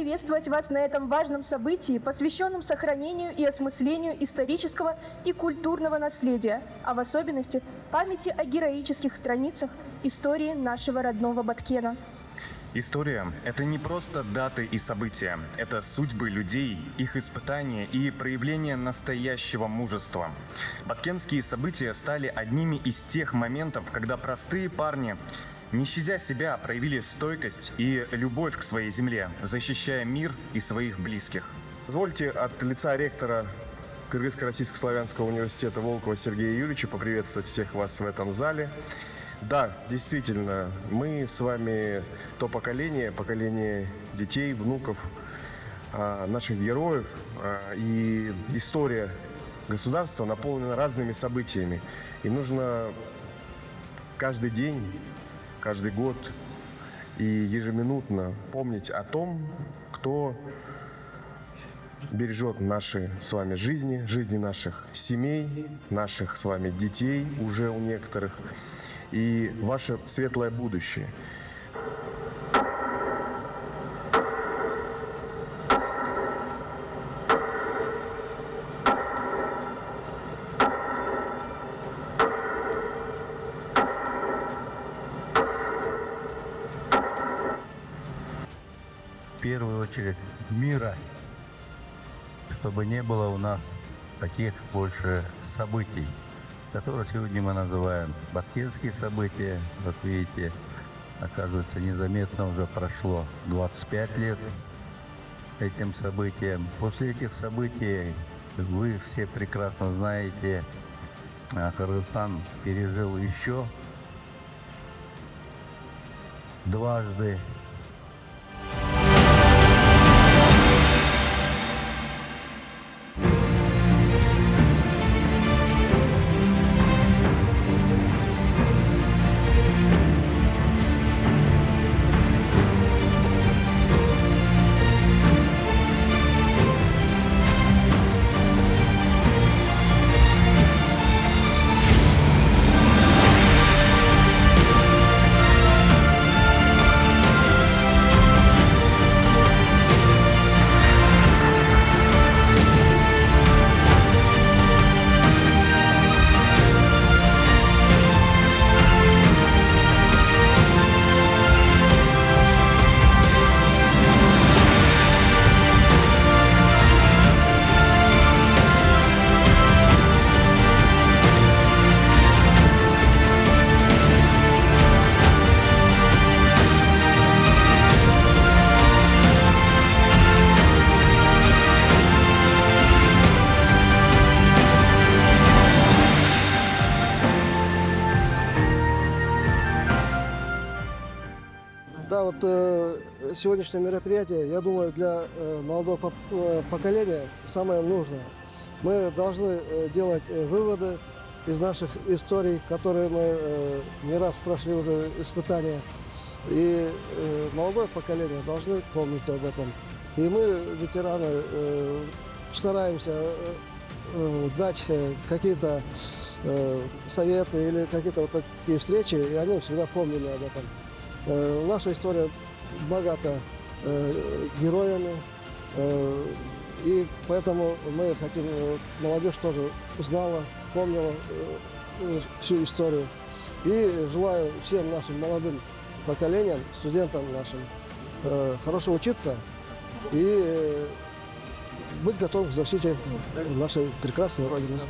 приветствовать вас на этом важном событии, посвященном сохранению и осмыслению исторического и культурного наследия, а в особенности памяти о героических страницах истории нашего родного Баткена. История – это не просто даты и события, это судьбы людей, их испытания и проявление настоящего мужества. Баткенские события стали одними из тех моментов, когда простые парни, не щадя себя, проявили стойкость и любовь к своей земле, защищая мир и своих близких. Позвольте от лица ректора Кыргызско-Российско-Славянского университета Волкова Сергея Юрьевича поприветствовать всех вас в этом зале. Да, действительно, мы с вами то поколение детей, внуков, наших героев, и история государства наполнена разными событиями. И нужно каждый день, каждый год и ежеминутно помнить о том, кто бережет наши с вами жизни, жизни наших семей, наших с вами детей, уже у некоторых, и ваше светлое будущее. В первую очередь мира, чтобы не было у нас таких больше событий, которые сегодня мы называем баткенские события. Вот видите, оказывается, незаметно уже прошло 25 лет этим событиям. После этих событий, вы все прекрасно знаете, Кыргызстан пережил еще дважды. Да, вот сегодняшнее мероприятие, я думаю, для молодого поколения самое нужное. Мы должны делать выводы из наших историй, которые мы не раз прошли уже испытания. И молодое поколение должны помнить об этом. И мы, ветераны, стараемся дать какие-то советы или какие-то вот такие встречи, и они всегда помнили об этом. Наша история богата героями, и поэтому мы хотим, молодежь тоже знала, помнила всю историю. И желаю всем нашим молодым поколениям, студентам нашим, хорошо учиться и быть готовым к защите нашей прекрасной Родины.